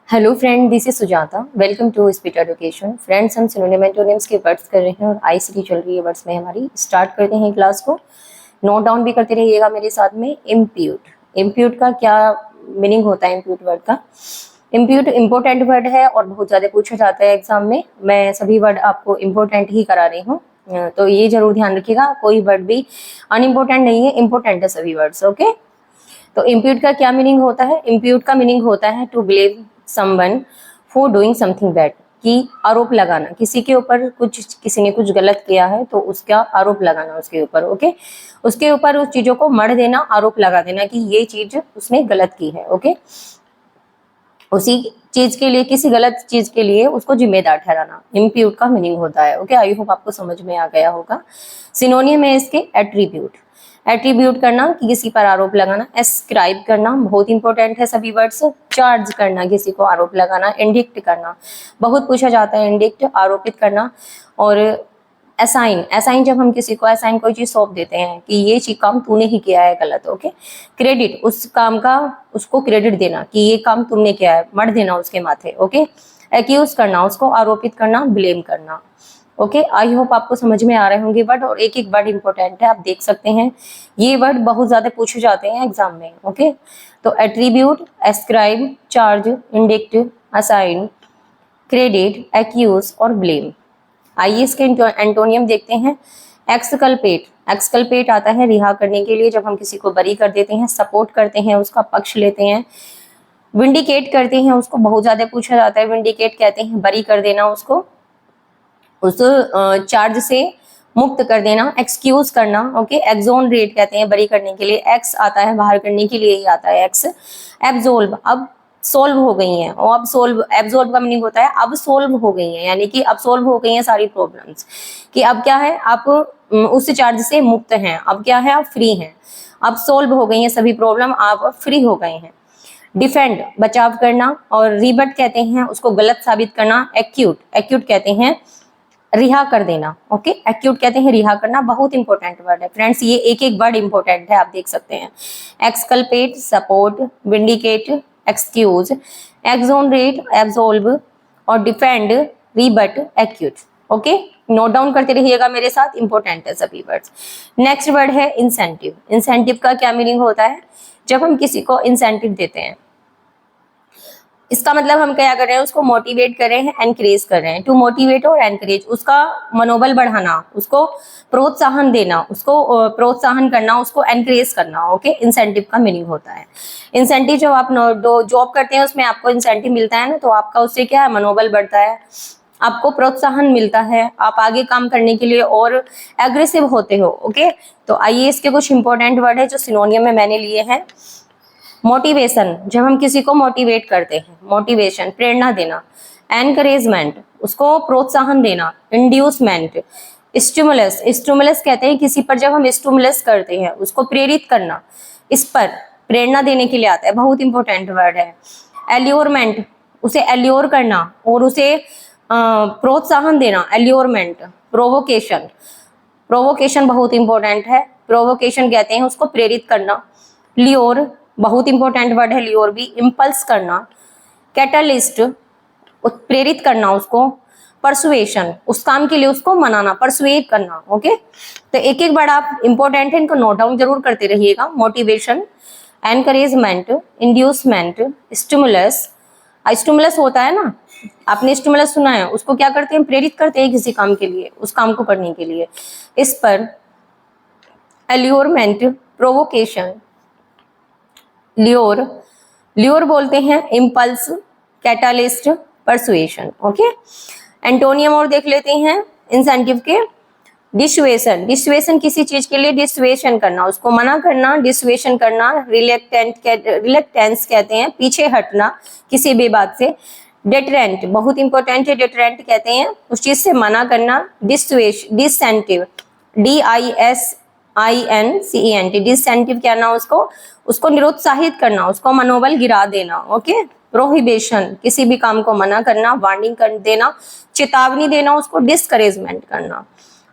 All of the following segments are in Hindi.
Hello friend, this is Sujata. Welcome to speed education. Friends, हम सिनोनिम एंटोनिम्स के वर्ड्स कर रहे हैं और आईसीटी चल रही है वर्ड्स में हमारी। स्टार्ट करते हैं क्लास को। नोट डाउन भी करते रहिएगा मेरे साथ में। इम्प्यूट, इम्प्यूट का क्या मीनिंग होता है? इम्प्यूट वर्ड का, इम्प्यूट इम्पोर्टेंट वर्ड है और बहुत ज़्यादा पूछा जाता है एग्जाम में। मैं सभी वर्ड आपको इम्पोर्टेंट ही करा रही हूँ, तो ये जरूर ध्यान रखिएगा, कोई वर्ड भी अनइम्पोर्टेंट नहीं है, इम्पोर्टेंट है सभी वर्ड्स। ओके, तो इम्प्यूट का क्या मीनिंग होता है? इम्प्यूट का मीनिंग होता है to blame someone for doing something bad, कि आरोप लगाना किसी के ऊपर, कुछ किसी ने कुछ गलत किया है तो उसका आरोप लगाना उसके ऊपर। ओके, उसके ऊपर उस चीजों को मढ़ देना, आरोप लगा देना कि ये चीज उसने गलत की है। ओके, उसी चीज के लिए, किसी गलत चीज के लिए उसको जिम्मेदार ठहराना, इम्प्यूट का मीनिंग होता है। ओके, आई होप आपको समझ में आ गया होगा। सिनोनियम है इसके एट्रीब्यूट, एट्रीब्यूट करना कि किसी पर आरोप लगाना। एस्क्राइब करना, बहुत इंपॉर्टेंट है सभी वर्ड्स। चार्ज करना, किसी को आरोप लगाना। इंडिक्ट करना, बहुत पूछा जाता है, इंडिक्ट आरोपित करना। और असाइन, असाइन जब हम किसी को असाइन कोई चीज सौंप देते हैं कि ये चीज काम तूने ही किया है गलत। ओके, क्रेडिट, उस काम का उसको क्रेडिट देना कि ये काम तुमने किया है, मढ़ देना उसके माथे। ओके, एक्यूज करना, उसको आरोपित करना, ब्लेम करना। ओके, आई होप आपको समझ में आ रहे होंगे वर्ड, और एक एक वर्ड इंपॉर्टेंट है, आप देख सकते हैं ये वर्ड बहुत ज्यादा पूछे जाते हैं एग्जाम में। ओके, तो attribute, ascribe, charge, indict, assign, credit, accuse और ब्लेम। आइए इसके एंटोनियम देखते हैं। एक्सकल्पेट, एक्सकल्पेट आता है रिहा करने के लिए, जब हम किसी को बरी कर देते हैं, सपोर्ट करते हैं, उसका पक्ष लेते हैं। विंडिकेट करते हैं, उसको बहुत ज्यादा पूछा जाता है, विंडिकेट कहते हैं बरी कर देना, उसको उस चार्ज से मुक्त कर देना। एक्सक्यूज करना। ओके, एक्सोनरेट कहते हैं बरी करने के लिए, एक्स आता है बाहर करने के लिए ही आता है एक्स। एब्सोल्व, अब सोल्व हो गई हैं, और अब सोल्व, एब्सोल्व का मीनिंग होता है अब सोल्व हो गई हैं, यानी कि अब सोल्व हो गई हैं सारी प्रॉब्लम्स, कि अब क्या है, आप उस चार्ज से मुक्त हैं, अब क्या है, आप फ्री हैं, अब सोल्व हो गई हैं सभी प्रॉब्लम, आप फ्री हो गए हैं। डिफेंड, बचाव करना, और रिबट कहते हैं उसको गलत साबित करना। एक्यूट, एक्यूट कहते हैं रिहा कर देना। ओके, एक्यूट कहते हैं रिहा करना, बहुत इंपॉर्टेंट वर्ड है फ्रेंड्स, ये एक एक वर्ड इंपॉर्टेंट है, आप देख सकते हैं। Exculpate, support, vindicate, excuse, exonerate, एब्सोल्व और defend, रिबट, acute. Okay, note down करते रहिएगा मेरे साथ, इंपॉर्टेंट है सभी वर्ड्स। नेक्स्ट वर्ड है इंसेंटिव। इंसेंटिव का क्या मीनिंग होता है? जब हम किसी को इंसेंटिव देते हैं, इसका मतलब हम क्या कर रहे हैं, उसको मोटिवेट कर रहे हैं, एनकरेज कर रहे हैं। टू मोटिवेट और एनकरेज, उसका मनोबल बढ़ाना, उसको प्रोत्साहन देना, उसको प्रोत्साहन करना, उसको एनकरेज करना। ओके, इंसेंटिव का मीनिंग होता है। इंसेंटिव जब आप जॉब करते हैं उसमें आपको इंसेंटिव मिलता है ना, तो आपका उससे क्या है, मनोबल बढ़ता है, आपको प्रोत्साहन मिलता है, आप आगे काम करने के लिए और एग्रेसिव होते हो। ओके, तो आइए इसके कुछ इंपॉर्टेंट वर्ड है जो सिनोनियम में मैंने लिए हैं। मोटिवेशन, जब हम किसी को मोटिवेट करते हैं, मोटिवेशन प्रेरणा देना। एनकरेजमेंट, उसको प्रोत्साहन देना। इंड्यूसमेंट, स्टिमुलस, स्टिमुलस कहते हैं किसी पर जब हम स्टिमुलस करते हैं, उसको प्रेरित करना, इस पर प्रेरणा देने के लिए आता है, बहुत इंपॉर्टेंट वर्ड है। एल्योरमेंट, उसे एल्योर करना और उसे प्रोत्साहन देना, एल्योरमेंट। प्रोवोकेशन, प्रोवोकेशन बहुत इंपॉर्टेंट है, प्रोवोकेशन कहते हैं उसको प्रेरित करना। लियोर, बहुत इंपॉर्टेंट वर्ड है लियोर भी, इंपल्स करना। कैटलिस्ट, प्रेरित करना उसको। परसुएशन, उस काम के लिए उसको मनाना, परसुएट करना। ओके, तो एक एक वर्ड आप इंपॉर्टेंट है, इनको नोट डाउन जरूर करते रहिएगा। Motivation, encouragement, inducement, stimulus. Stimulus होता है ना, आपने स्टिमुलस सुना है, उसको क्या करते हैं, प्रेरित करते हैं किसी काम के लिए, उस काम को करने के लिए, इस पर। एल्योरमेंट, प्रोवोकेशन, ल्योर, ल्योर बोलते हैं impulse, catalyst, persuasion. Okay, antonym और देख लेते हैं इंसेंटिव के। डिसुएशन, डिसुएशन किसी चीज के लिए डिसुएशन करना, उसको मना करना, डिसुएशन करना। रिलेक्टेंस कहते हैं पीछे हटना किसी भी बात से। डेटरेंट, बहुत इंपॉर्टेंट है, डेटरेंट कहते हैं उस चीज से मना करना। डिसेंटिव, DISINCENT, डिसेंटिव कहना उसको निरुत्साहित करना, उसको मनोबल गिरा देना। ओके, प्रोहिबिशन, किसी भी काम को मना करना, वार्निंग कर देना, चेतावनी देना, उसको डिस्करेजमेंट करना,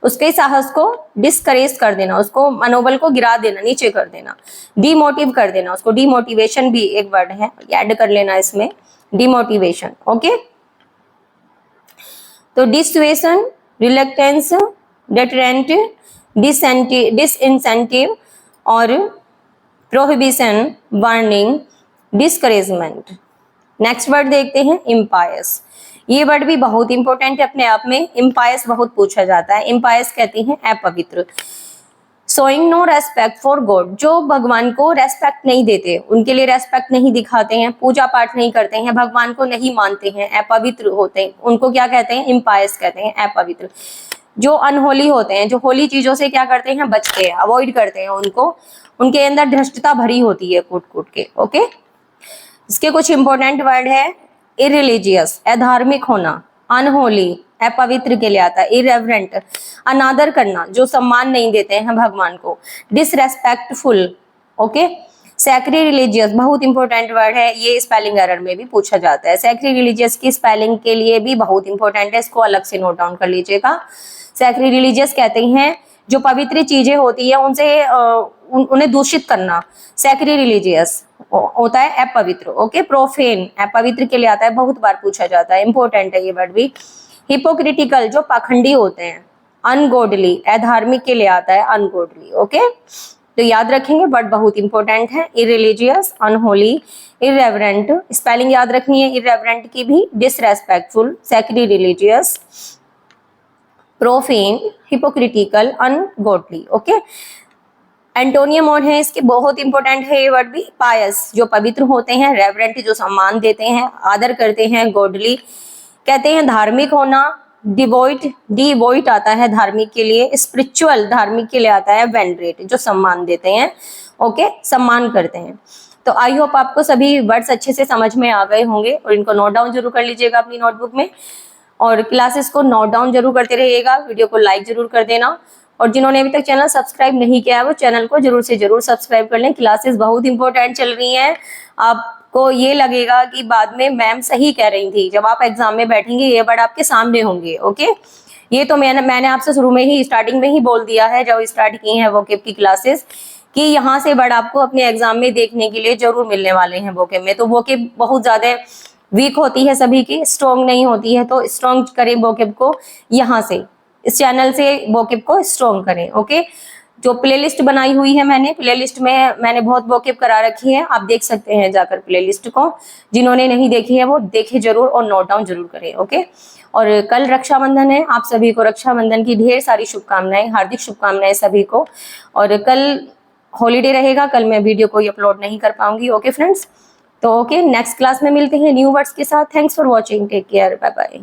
उसके साहस को डिस्करेज कर देना, उसको मनोबल को गिरा देना, नीचे कर देना। डीमोटिव कर देना उसको, डीमोटिवेशन भी एक वर्ड है, ऐड कर लेना इसमें। डिमोटिवेशन। ओके, तो डिसुएशन, रिलक्टेंस, डेटरेंट, डिसइंसेंटिव और prohibition, warning, discouragement. Next word देखते हैं इम्पायस। ये वर्ड भी बहुत इंपॉर्टेंट है अपने आप में। इम्पायस बहुत पूछा जाता है। इम्पायस कहते हैं अपवित्र। Showing no respect for God, जो भगवान को रेस्पेक्ट नहीं देते, उनके लिए रेस्पेक्ट नहीं दिखाते हैं, पूजा पाठ नहीं करते हैं, भगवान को नहीं मानते हैं, अपवित्र होते हैं, उनको क्या कहते हैं? इम्पायस कहते हैं, अपवित्र। जो अनहोली होते हैं, जो होली चीजों से क्या करते हैं? बचते हैं, अवॉइड करते हैं उनको, उनके अंदर धृष्टता भरी होती है कूट कूट के। ओके, इसके कुछ इंपॉर्टेंट वर्ड है। इरिलीजियस, अधार्मिक होना, अनहोली, अपवित्र के लिए आता है। इरेवरेंट, अनादर करना, जो सम्मान नहीं देते हैं भगवान को। Disrespectful, okay. सैक्री रिलीजियस, बहुत इंपॉर्टेंट वर्ड है, ये स्पेलिंग एरर में भी पूछा जाता है। सैक्री रिलीजियस की स्पेलिंग के लिए भी बहुत इंपॉर्टेंट है, इसको अलग से नोट डाउन कर लीजिएगा। सैक्री रिलीजियस कहते हैं जो पवित्र चीजें होती है उनसे उन्हें दूषित करना। सैक्री रिलीजियस होता है अपवित्र। ओके, प्रोफेन, अपवित्र के लिए आता है, बहुत बार पूछा जाता है, इंपॉर्टेंट है ये वर्ड भी। हिपोक्रिटिकल, जो पाखंडी होते हैं। अनगॉडली, अधार्मिक के लिए आता है, अनगॉडली। ओके, तो याद रखेंगे, वर्ड बहुत इंपॉर्टेंट है। इरिलीजियस, अनहोली, इरेवरेंट, स्पेलिंग याद रखनी है इरेवरेंट की भी। Disrespectful, sacrilegious, profane, hypocritical, ungodly. Okay, antonym और है इसके, बहुत इंपॉर्टेंट है ये वर्ड भी। पायस, जो पवित्र होते हैं। रेवरेंट, जो सम्मान देते हैं, आदर करते हैं। गॉडली कहते हैं धार्मिक होना। डिवोइट, डिवोइट आता है धार्मिक के लिए। स्पिरिचुअल, धार्मिक के लिए आता है। वेनरेट, जो सम्मान देते हैं। ओके, सम्मान करते हैं। तो आई होप आपको सभी वर्ड्स अच्छे से समझ में आ गए होंगे और इनको नोट डाउन जरूर कर लीजिएगा अपनी नोटबुक में और क्लासेस को नोट डाउन जरूर करते रहिएगा। वीडियो को लाइक जरूर कर देना और जिन्होंने अभी तक चैनल सब्सक्राइब नहीं किया है वो चैनल को जरूर से जरूर सब्सक्राइब कर लें। क्लासेस बहुत इंपॉर्टेंट चल रही हैं। आपको ये लगेगा कि बाद में मैम सही कह रही थी, जब आप एग्जाम में बैठेंगे ये वर्ड आपके सामने होंगे। ओके, ये तो मैंने आपसे शुरू में ही, स्टार्टिंग में ही बोल दिया है जब स्टार्ट की है वोकेब की क्लासेस कि यहाँ से वर्ड आपको अपने एग्जाम में देखने के लिए जरूर मिलने वाले हैं वोकेब में। तो वोकेब बहुत ज्यादा वीक होती है सभी की, स्ट्रॉन्ग नहीं होती है, तो स्ट्रॉन्ग करें वोकेब को यहाँ से, इस चैनल से वोकेब को स्ट्रॉन्ग करें। ओके, जो प्लेलिस्ट बनाई हुई है मैंने, प्लेलिस्ट में मैंने बहुत वोकेब करा रखी है, आप देख सकते हैं जाकर प्लेलिस्ट को। जिन्होंने नहीं देखी है वो देखे जरूर और नोट डाउन जरूर करें। ओके, और कल रक्षाबंधन है, आप सभी को रक्षाबंधन की ढेर सारी शुभकामनाएं, हार्दिक शुभकामनाएं सभी को। और कल हॉलीडे रहेगा, कल मैं वीडियो कोई अपलोड नहीं कर पाऊंगी। ओके फ्रेंड्स, तो ओके, नेक्स्ट क्लास में मिलते हैं न्यू वर्ड्स के साथ। Thanks for watching, take care, bye bye.